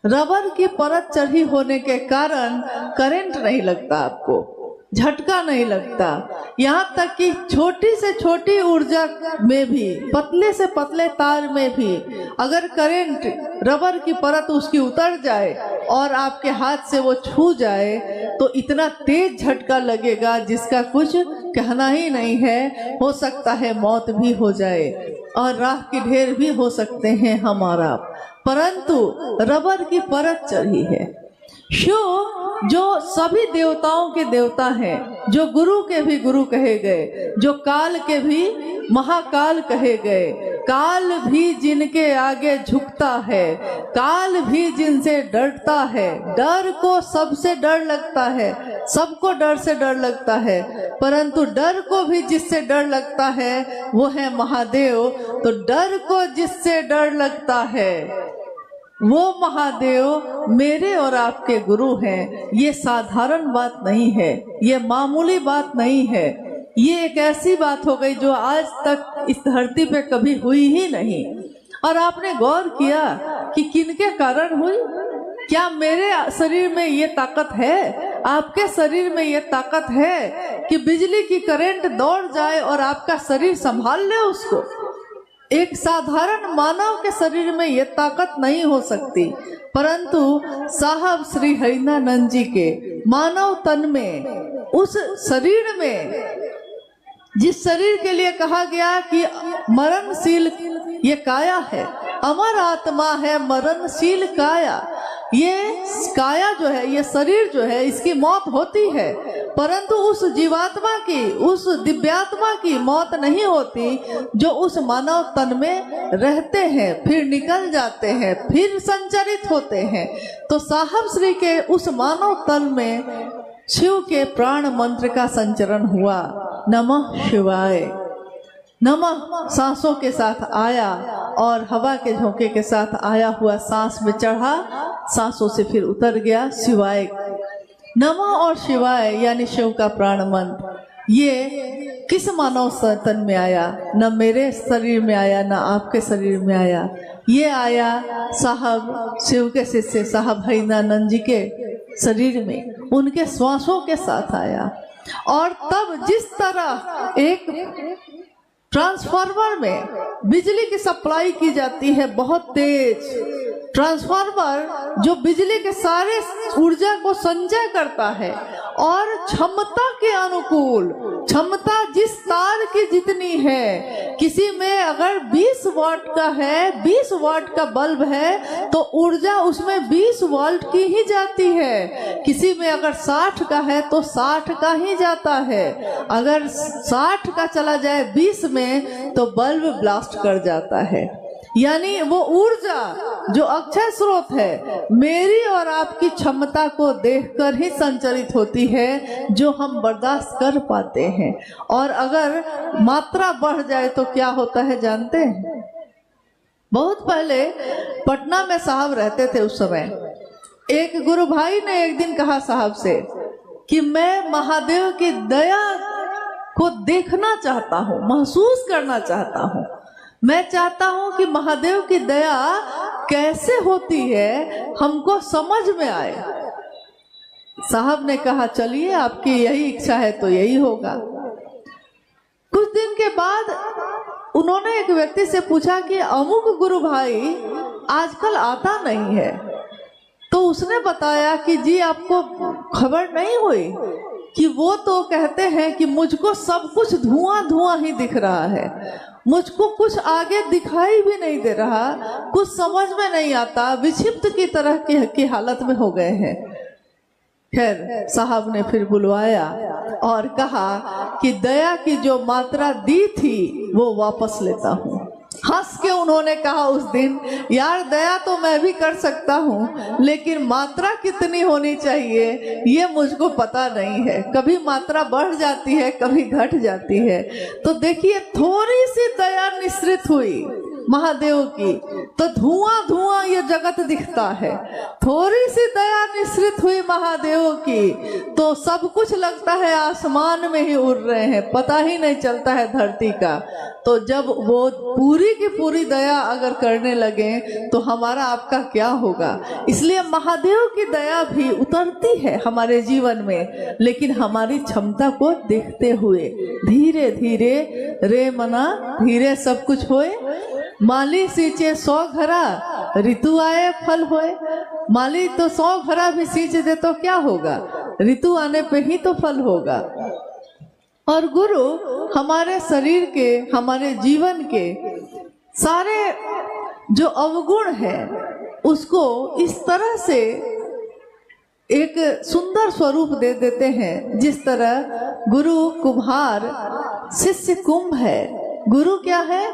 Rubber की परत चढ़ी होने के कारण करंट नहीं लगता, आपको झटका नहीं लगता। यहाँ तक कि छोटी से छोटी ऊर्जा में भी, पतले से पतले तार में भी अगर करंट, रबर की परत उसकी उतर जाए और आपके हाथ से वो छू जाए तो इतना तेज झटका लगेगा जिसका कुछ कहना ही नहीं है। हो सकता है मौत भी हो जाए और राख की ढेर भी हो सकते हैं हमारा, परंतु रबर की परत चढ़ी है। शिव जो सभी देवताओं के देवता हैं, जो गुरु के भी गुरु कहे गए, जो काल के भी महाकाल कहे गए, काल भी जिनके आगे झुकता है, काल भी जिनसे डरता है। डर को सबसे डर लगता है, सबको डर से डर लगता है, परंतु डर को भी जिससे डर लगता है वो है महादेव। तो डर को जिससे डर लगता है वो महादेव मेरे और आपके गुरु हैं। ये साधारण बात नहीं है, ये मामूली बात नहीं है, ये एक ऐसी बात हो गई जो आज तक इस धरती पे कभी हुई ही नहीं। और आपने गौर किया कि किनके कारण हुई? क्या मेरे शरीर में ये ताकत है, आपके शरीर में ये ताकत है कि बिजली की करंट दौड़ जाए और आपका शरीर संभाल ले उसको? एक साधारण मानव के शरीर में यह ताकत नहीं हो सकती, परंतु साहब श्री हरिनानंद जी के मानव तन में, उस शरीर में, जिस शरीर के लिए कहा गया कि मरणशील ये काया है, अमर आत्मा है मरणशील काया, ये काया जो है, ये शरीर जो है, इसकी मौत होती है, परंतु उस जीवात्मा की, उस दिव्यात्मा की मौत नहीं होती जो उस मानव तन में रहते हैं, फिर निकल जाते हैं, फिर संचरित होते हैं। तो साहब श्री के उस मानव तन में शिव के प्राण मंत्र का संचरण हुआ। नमः शिवाय। नमः सांसों के साथ आया और हवा के झोंके के साथ आया हुआ सांस में चढ़ा, सांसों से फिर उतर गया शिवाय। नमः और शिवाय यानी शिव का प्राण मंत्र, ये किस मानव तन में आया? न मेरे शरीर में आया, न आपके शरीर में आया, ये आया साहब शिव के शिष्य साहब हरिनानंद जी के शरीर में, उनके श्वासों के साथ आया। और तब जिस तरह एक ट्रांसफार्मर में बिजली की सप्लाई की जाती है, बहुत तेज ट्रांसफार्मर जो बिजली के सारे ऊर्जा को संचय करता है और क्षमता के अनुकूल, क्षमता जिस तार की जितनी है, किसी में अगर 20 वाट का है, 20 वाट का बल्ब है तो ऊर्जा उसमें 20 वाट की ही जाती है, किसी में अगर 60 का है तो 60 का ही जाता है। अगर 60 का चला जाए 20 में तो बल्ब ब्लास्ट कर जाता है। यानी वो ऊर्जा जो अक्षय स्रोत है, मेरी और आपकी क्षमता को देखकर ही संचरित होती है, जो हम बर्दाश्त कर पाते हैं। और अगर मात्रा बढ़ जाए तो क्या होता है जानते हैं? बहुत पहले पटना में साहब रहते थे, उस समय एक गुरु भाई ने एक दिन कहा साहब से कि मैं महादेव की दया को देखना चाहता हूँ, महसूस करना चाहता हूँ, मैं चाहता हूं कि महादेव की दया कैसे होती है हमको समझ में आए। साहब ने कहा चलिए, आपकी यही इच्छा है तो यही होगा। कुछ दिन के बाद उन्होंने एक व्यक्ति से पूछा कि अमुक गुरु भाई आजकल आता नहीं है, तो उसने बताया कि जी आपको खबर नहीं हुई कि वो तो कहते हैं कि मुझको सब कुछ धुआं धुआं ही दिख रहा है, मुझको कुछ आगे दिखाई भी नहीं दे रहा, कुछ समझ में नहीं आता, विक्षिप्त की तरह की हालत में हो गए हैं। खैर साहब ने फिर बुलवाया और कहा कि दया की जो मात्रा दी थी वो वापस लेता हूँ। हंस के उन्होंने कहा उस दिन, यार दया तो मैं भी कर सकता हूँ, लेकिन मात्रा कितनी होनी चाहिए ये मुझको पता नहीं है, कभी मात्रा बढ़ जाती है, कभी घट जाती है। तो देखिए थोड़ी सी दया निश्रित हुई, महादेव की तो धुआं धुआं ये जगत दिखता है। थोड़ी सी दया निश्रित हुई महादेव की तो सब कुछ लगता है आसमान में ही उड़ रहे हैं, पता ही नहीं चलता है धरती का। तो जब वो पूरी की पूरी दया अगर करने लगे तो हमारा आपका क्या होगा। इसलिए महादेव की दया भी उतरती है हमारे जीवन में, लेकिन हमारी क्षमता को देखते हुए धीरे धीरे रे मना धीरे सब कुछ होए। माली सींचे 100 घरा ऋतु आए फल होए। माली तो 100 घरा भी सींच दे तो क्या होगा, ऋतु आने पे ही तो फल होगा। और गुरु हमारे शरीर के, हमारे जीवन के सारे जो अवगुण है उसको इस तरह से एक सुंदर स्वरूप दे देते हैं, जिस तरह गुरु कुम्हार, शिष्य कुंभ है। गुरु क्या है,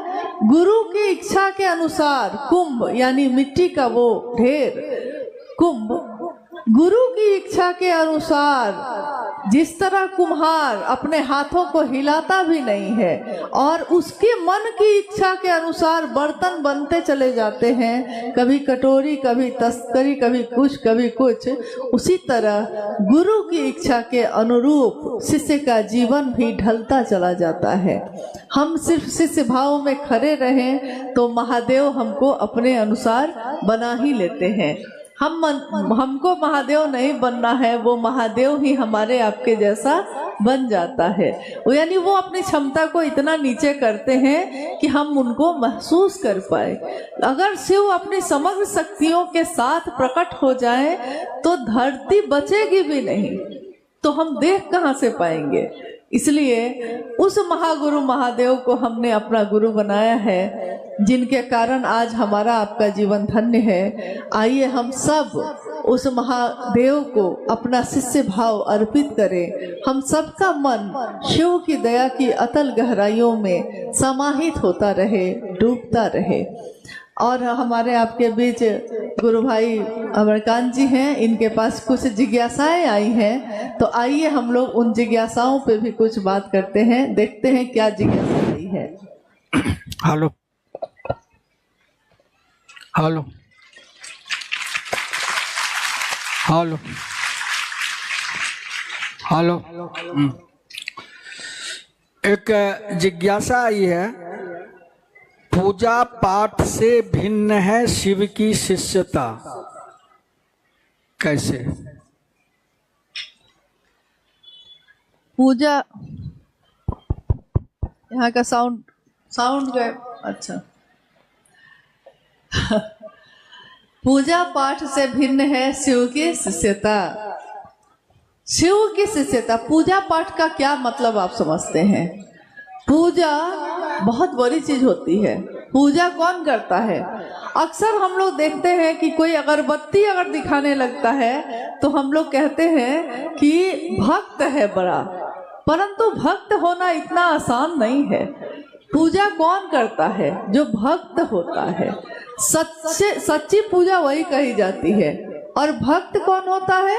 गुरु की इच्छा के अनुसार कुंभ यानी मिट्टी का वो ढेर, कुंभ गुरु की इच्छा के अनुसार जिस तरह कुम्हार अपने हाथों को हिलाता भी नहीं है और उसके मन की इच्छा के अनुसार बर्तन बनते चले जाते हैं, कभी कटोरी, कभी तस्करी, कभी कुछ, उसी तरह गुरु की इच्छा के अनुरूप शिष्य का जीवन भी ढलता चला जाता है। हम सिर्फ शिष्य भाव में खड़े रहें तो महादेव हमको अपने अनुसार बना ही लेते हैं। हमको महादेव नहीं बनना है, वो महादेव ही हमारे आपके जैसा बन जाता है। यानी वो अपनी क्षमता को इतना नीचे करते हैं कि हम उनको महसूस कर पाए। अगर शिव अपनी समग्र शक्तियों के साथ प्रकट हो जाए तो धरती बचेगी भी नहीं, तो हम देख कहाँ से पाएंगे। इसलिए उस महागुरु महादेव को हमने अपना गुरु बनाया है, जिनके कारण आज हमारा आपका जीवन धन्य है। आइए हम सब उस महादेव को अपना शिष्य भाव अर्पित करें। हम सबका मन शिव की दया की अतल गहराइयों में समाहित होता रहे, डूबता रहे। और हमारे आपके बीच गुरु भाई अमरकांत जी हैं, इनके पास कुछ जिज्ञासाएं आई हैं, तो आइए हम लोग उन जिज्ञासाओं पे भी कुछ बात करते हैं, देखते हैं क्या जिज्ञासा आई है। हेलो हेलो हेलो हेलो एक जिज्ञासा आई है, पूजा पाठ से भिन्न है शिव की शिष्यता, कैसे? पूजा, यहाँ का साउंड गए, अच्छा। पूजा पाठ से भिन्न है शिव की शिष्यता। शिव की शिष्यता, पूजा पाठ का क्या मतलब आप समझते हैं? पूजा बहुत बड़ी चीज होती है। पूजा कौन करता है? अक्सर हम लोग देखते हैं कि कोई अगरबत्ती अगर दिखाने लगता है तो हम लोग कहते हैं कि भक्त है बड़ा, परंतु भक्त होना इतना आसान नहीं है। पूजा कौन करता है? जो भक्त होता है। सच्ची पूजा वही कही जाती है। और भक्त कौन होता है?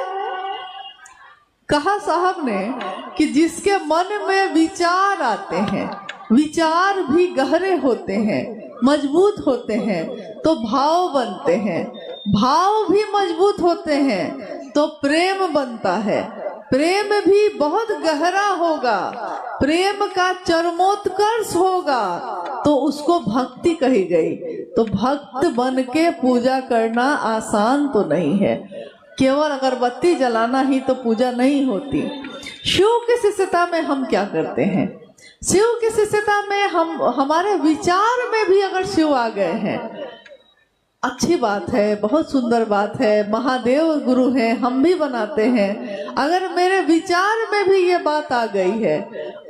कहा साहब ने कि जिसके मन में विचार आते हैं, विचार भी गहरे होते हैं, मजबूत होते हैं, तो भाव बनते हैं, भाव भी मजबूत होते हैं तो प्रेम बनता है, प्रेम भी बहुत गहरा होगा, प्रेम का चरमोत्कर्ष होगा तो उसको भक्ति कही गई। तो भक्त बन के पूजा करना आसान तो नहीं है। केवल अगरबत्ती जलाना ही तो पूजा नहीं होती। शिव की शिष्यता में हम क्या करते हैं? शिव की शिष्यता में हम, हमारे विचार में भी अगर शिव आ गए हैं, अच्छी बात है, बहुत सुंदर बात है, महादेव गुरु हैं, हम भी बनाते हैं। अगर मेरे विचार में भी ये बात आ गई है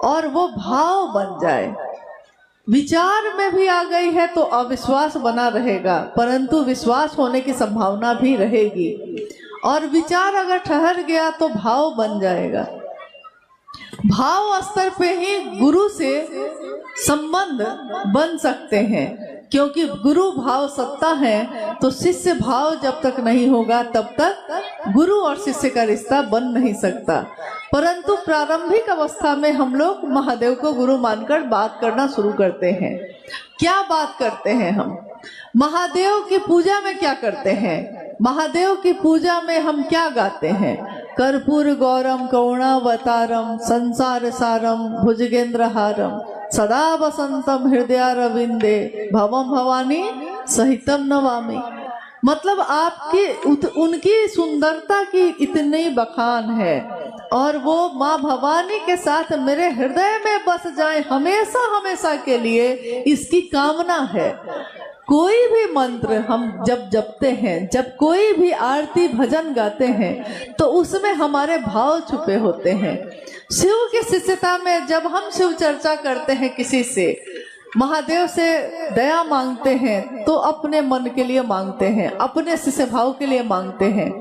और वो भाव बन जाए, विचार में भी आ गई है तो अविश्वास बना रहेगा, परंतु विश्वास होने की संभावना भी रहेगी। और विचार अगर ठहर गया तो भाव बन जाएगा। भाव स्तर पे ही गुरु से संबंध बन सकते हैं, क्योंकि गुरु भाव सत्ता है तो शिष्य भाव जब तक नहीं होगा तब तक गुरु और शिष्य का रिश्ता बन नहीं सकता। परंतु प्रारंभिक अवस्था में हम लोग महादेव को गुरु मानकर बात करना शुरू करते हैं। क्या बात करते हैं हम? महादेव की पूजा में क्या करते हैं? महादेव की पूजा में हम क्या गाते हैं? कर्पूर गौरम करुणावतारम संसार सारम भुजगेंद्रहारम सदा वसंतम हृदयारविंदे भवम भवानी सहितम नमामि। मतलब आपकी उनकी सुंदरता की इतनी बखान है और वो माँ भवानी के साथ मेरे हृदय में बस जाए हमेशा हमेशा के लिए, इसकी कामना है। कोई भी मंत्र हम जब जपते हैं, जब कोई भी आरती भजन गाते हैं तो उसमें हमारे भाव छुपे होते हैं। शिव की शिष्यता में जब हम शिव चर्चा करते हैं, किसी से महादेव से दया मांगते हैं तो अपने मन के लिए मांगते हैं, अपने शिष्य भाव के लिए मांगते हैं।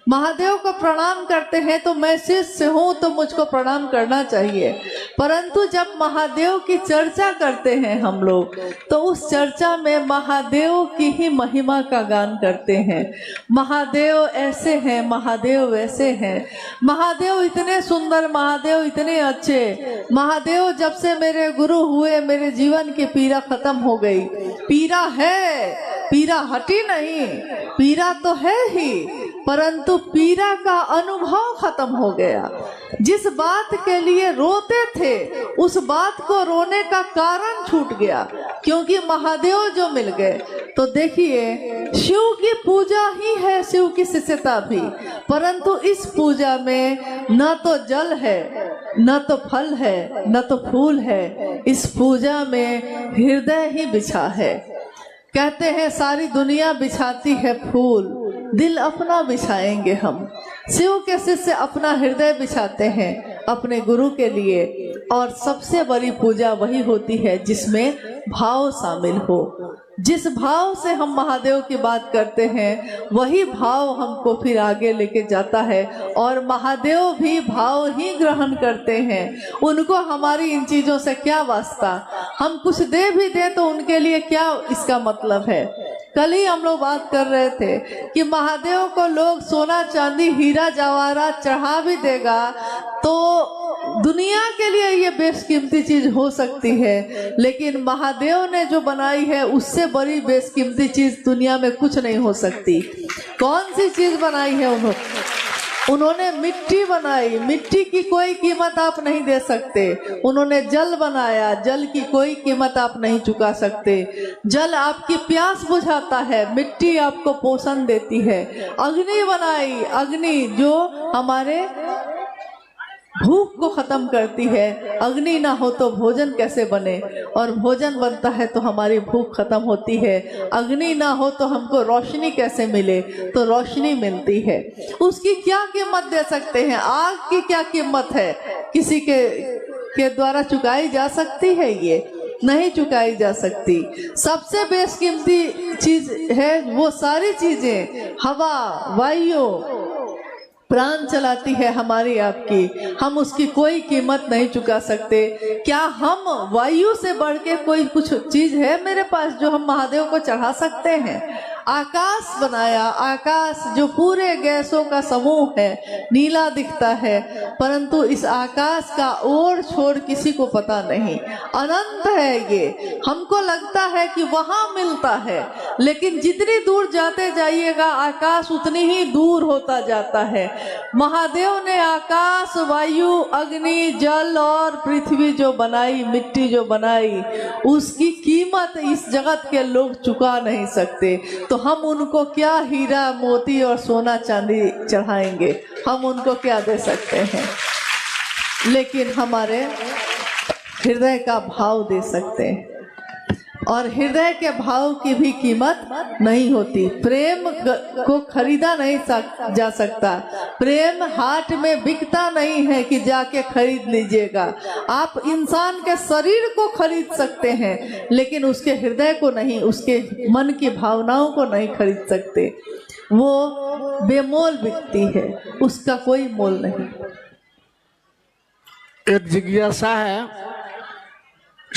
महादेव को प्रणाम करते हैं तो मैं शिष्य हूँ तो मुझको प्रणाम करना चाहिए। परंतु जब महादेव की चर्चा करते हैं हम लोग तो उस चर्चा में महादेव की ही महिमा का गान करते हैं। महादेव ऐसे हैं, महादेव वैसे हैं, महादेव इतने सुंदर, महादेव इतने अच्छे, महादेव जब से मेरे गुरु हुए मेरे जीवन की पीड़ा खत्म हो गई। पीड़ा है, पीड़ा हटी नहीं, पीड़ा तो है ही, परंतु पीड़ा का अनुभव खत्म हो गया। जिस बात के लिए रोते थे उस बात को रोने का कारण छूट गया, क्योंकि महादेव जो मिल गए। तो देखिए, शिव की पूजा ही है शिव की शिष्यता भी, परंतु इस पूजा में न तो जल है, न तो फल है, न तो फूल है। इस पूजा में हृदय ही बिछा है। कहते हैं सारी दुनिया बिछाती है फूल, दिल अपना बिछाएंगे हम। शिव के शिष्य अपना हृदय बिछाते हैं अपने गुरु के लिए, और सबसे बड़ी पूजा वही होती है जिसमें भाव शामिल हो। जिस भाव से हम महादेव की बात करते हैं वही भाव हमको फिर आगे लेके जाता है, और महादेव भी भाव ही ग्रहण करते हैं। उनको हमारी इन चीजों से क्या वास्ता? हम कुछ दे भी दे तो उनके लिए क्या इसका मतलब है? कल ही हम लोग बात कर रहे थे कि महादेव को लोग सोना चांदी हीरा जवाहरात चढ़ा भी देगा तो दुनिया के लिए ये बेशकीमती चीज हो सकती है, लेकिन महादेव ने जो बनाई है उससे बड़ी बेशकीमती चीज दुनिया में कुछ नहीं हो सकती। कौन सी चीज बनाई है उन्होंने? मिट्टी बनाई, मिट्टी की कोई कीमत आप नहीं दे सकते। उन्होंने जल बनाया, जल की कोई कीमत आप नहीं चुका सकते। जल आपकी प्यास बुझाता है, मिट्टी आपको पोषण देती है। अग्नि बनाई, अग्नि जो हमारे भूख को खत्म करती है। अग्नि ना हो तो भोजन कैसे बने, और भोजन बनता है तो हमारी भूख खत्म होती है। अग्नि ना हो तो हमको रोशनी कैसे मिले, तो रोशनी मिलती है। उसकी क्या कीमत दे सकते हैं? आग की क्या कीमत है? किसी के द्वारा चुकाई जा सकती है? ये नहीं चुकाई जा सकती। सबसे बेशकीमती चीज है वो सारी चीजें, हवा, वायु, प्राण चलाती है हमारी आपकी, हम उसकी कोई कीमत नहीं चुका सकते। क्या हम वायु से बढ़ के कोई कुछ चीज है मेरे पास जो हम महादेव को चढ़ा सकते हैं? आकाश बनाया, आकाश जो पूरे गैसों का समूह है, नीला दिखता है, परंतु इस आकाश का ओर छोर किसी को पता नहीं, अनंत है ये। हमको लगता है कि वहां मिलता है, लेकिन जितनी दूर जाते जाइएगा आकाश उतनी ही दूर होता जाता है। महादेव ने आकाश, वायु, अग्नि, जल और पृथ्वी जो बनाई, मिट्टी जो बनाई, उसकी कीमत इस जगत के लोग चुका नहीं सकते। तो हम उनको क्या हीरा मोती और सोना चांदी चढ़ाएंगे? हम उनको क्या दे सकते हैं? लेकिन हमारे हृदय का भाव दे सकते हैं, और हृदय के भाव की भी कीमत नहीं होती। प्रेम को खरीदा नहीं जा सकता। प्रेम हाट में बिकता नहीं है कि जाके खरीद लीजिएगा। आप इंसान के शरीर को खरीद सकते हैं, लेकिन उसके हृदय को नहीं, उसके मन की भावनाओं को नहीं खरीद सकते। वो बेमोल बिकती है, उसका कोई मोल नहीं। एक जिज्ञासा है,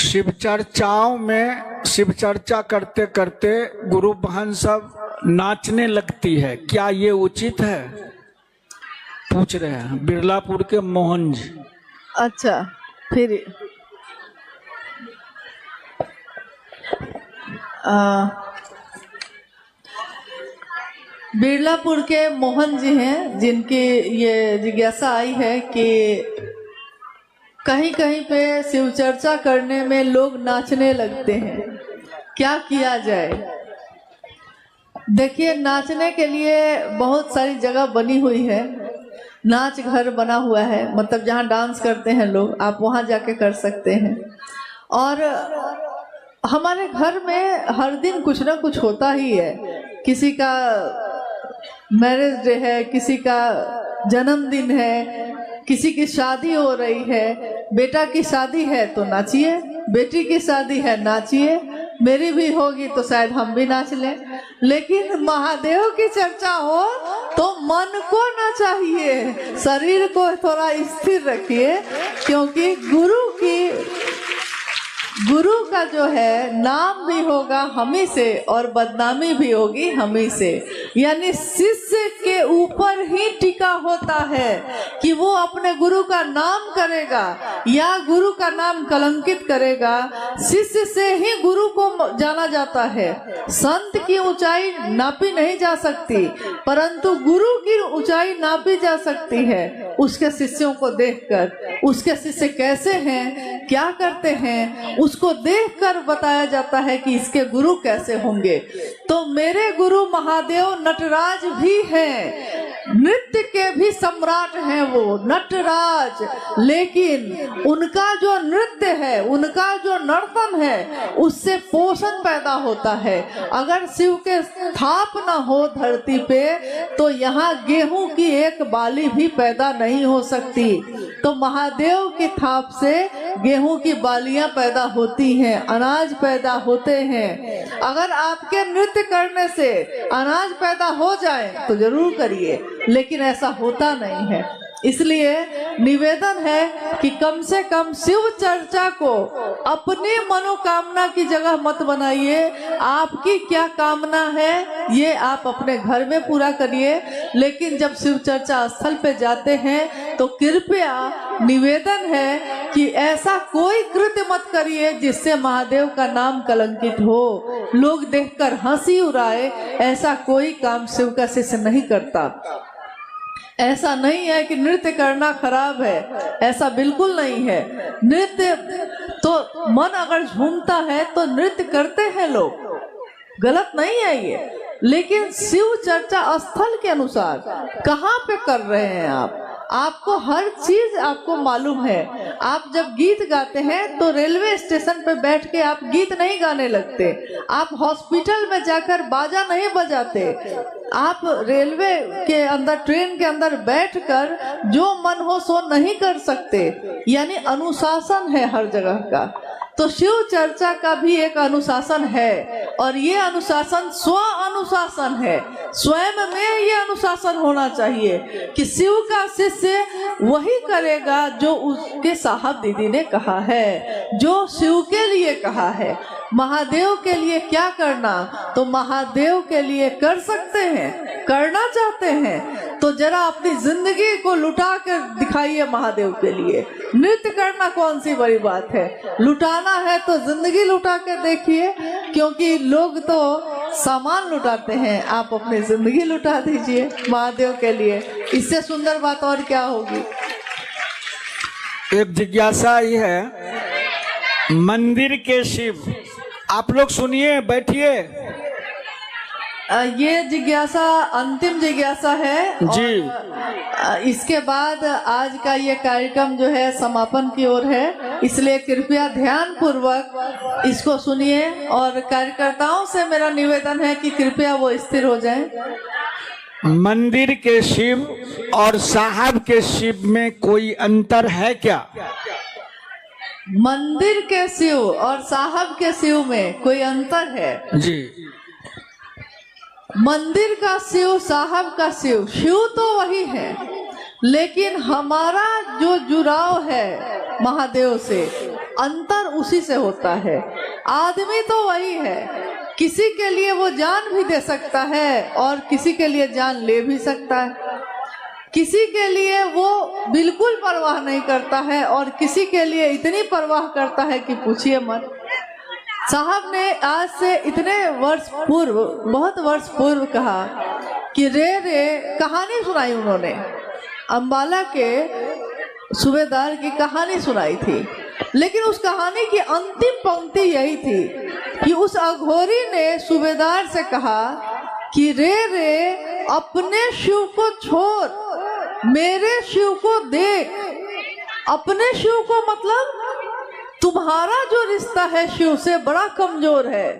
शिव चर्चाओं में शिव चर्चा करते करते गुरु बहन सब नाचने लगती है, क्या ये उचित है? पूछ रहे हैं बिरलापुर के मोहन जी। अच्छा, फिर बिरलापुर के मोहन जी हैं, जिनकी ये जिज्ञासा आई है कि कहीं कहीं पे शिव चर्चा करने में लोग नाचने लगते हैं, क्या किया जाए? देखिए, नाचने के लिए बहुत सारी जगह बनी हुई है, नाच घर बना हुआ है, मतलब जहाँ डांस करते हैं लोग, आप वहाँ जाके कर सकते हैं। और हमारे घर में हर दिन कुछ ना कुछ होता ही है, किसी का मैरिज डे है, किसी का जन्मदिन है, किसी की शादी हो रही है, बेटा की शादी है तो नाचिए, बेटी की शादी है नाचिए, मेरी भी होगी तो शायद हम भी नाच लें। लेकिन महादेव की चर्चा हो तो मन को ना चाहिए, शरीर को थोड़ा स्थिर रखिए, क्योंकि गुरु का जो है नाम भी होगा हमी से और बदनामी भी होगी हमी से। यानी शिष्य के ऊपर ही टिका होता है कि वो अपने गुरु का नाम करेगा या गुरु का नाम कलंकित करेगा। शिष्य से ही गुरु को जाना जाता है। संत की ऊंचाई नापी नहीं जा सकती, परंतु गुरु की ऊंचाई नापी जा सकती है उसके शिष्यों को देखकर। उसके शिष्य कैसे हैं, क्या करते हैं, उसको देखकर बताया जाता है कि इसके गुरु कैसे होंगे। तो मेरे गुरु महादेव नटराज भी हैं, नृत्य के भी सम्राट हैं वो नटराज, लेकिन उनका जो नृत्य है, उनका जो नर्तन है, उससे पोषण पैदा होता है। अगर शिव के थाप न हो धरती पे तो यहाँ गेहूं की एक बाली भी पैदा नहीं हो सकती। तो महादेव की थाप से गेहूं की बालियां पैदा होती हैं, अनाज पैदा होते हैं। अगर आपके नृत्य करने से अनाज पैदा हो जाए तो जरूर करिए, लेकिन ऐसा होता नहीं है। इसलिए निवेदन है कि कम से कम शिव चर्चा को अपनी मनोकामना की जगह मत बनाइए। आपकी क्या कामना है ये आप अपने घर में पूरा करिए, लेकिन जब शिव चर्चा स्थल पे जाते हैं तो कृपया निवेदन है कि ऐसा कोई कृत्य मत करिए जिससे महादेव का नाम कलंकित हो, लोग देखकर हंसी उड़ाए। ऐसा कोई काम शिव का शिष्य नहीं करता। ऐसा नहीं है कि नृत्य करना खराब है, ऐसा बिल्कुल नहीं है। नृत्य तो मन अगर झूमता है तो नृत्य करते हैं लोग, गलत नहीं है ये। लेकिन शिव चर्चा स्थल के अनुसार कहाँ पे कर रहे हैं आपको हर चीज आपको मालूम है। आप जब गीत गाते हैं तो रेलवे स्टेशन पे बैठ के आप गीत नहीं गाने लगते, आप हॉस्पिटल में जाकर बाजा नहीं बजाते, आप रेलवे के अंदर ट्रेन के अंदर बैठकर जो मन हो सो नहीं कर सकते। यानी अनुशासन है हर जगह का। तो शिव चर्चा का भी एक अनुशासन है, और ये अनुशासन स्व अनुशासन है। स्वयं में ये अनुशासन होना चाहिए कि शिव का शिष्य वही करेगा जो उसके साहब दीदी ने कहा है, जो शिव के लिए कहा है। महादेव के लिए क्या करना, तो महादेव के लिए कर सकते हैं, करना चाहते हैं तो जरा अपनी जिंदगी को लुटा कर दिखाइए महादेव के लिए। नृत्य करना कौन सी बड़ी बात है, लुटाना है तो जिंदगी लुटा कर देखिए, क्योंकि लोग तो सामान लुटाते हैं, आप अपनी जिंदगी लुटा दीजिए महादेव के लिए। इससे सुंदर बात और क्या होगी। एक जिज्ञासा ये है, मंदिर के शिव, आप लोग सुनिए, बैठिए। ये जिज्ञासा अंतिम जिज्ञासा है जी। और इसके बाद आज का ये कार्यक्रम जो है समापन की ओर है, इसलिए कृपया ध्यान पूर्वक इसको सुनिए। और कार्यकर्ताओं से मेरा निवेदन है कि कृपया वो स्थिर हो जाएं। मंदिर के शिव और साहब के शिव में कोई अंतर है क्या? मंदिर के शिव और साहब के शिव में कोई अंतर है जी। मंदिर का शिव, साहब का शिव, शिव तो वही है, लेकिन हमारा जो जुड़ाव है महादेव से, अंतर उसी से होता है। आदमी तो वही है, किसी के लिए वो जान भी दे सकता है और किसी के लिए जान ले भी सकता है। किसी के लिए वो बिल्कुल परवाह नहीं करता है और किसी के लिए इतनी परवाह करता है कि पूछिए मत। साहब ने आज से इतने वर्ष पूर्व, बहुत वर्ष पूर्व कहा कि रे रे कहानी सुनाई उन्होंने, अंबाला के सूबेदार की कहानी सुनाई थी। लेकिन उस कहानी की अंतिम पंक्ति यही थी कि उस अघोरी ने सूबेदार से कहा कि रे रे अपने शिव को छोड़, मेरे शिव को देख। अपने शिव को मतलब तुम्हारा जो रिश्ता है शिव से बड़ा कमजोर है।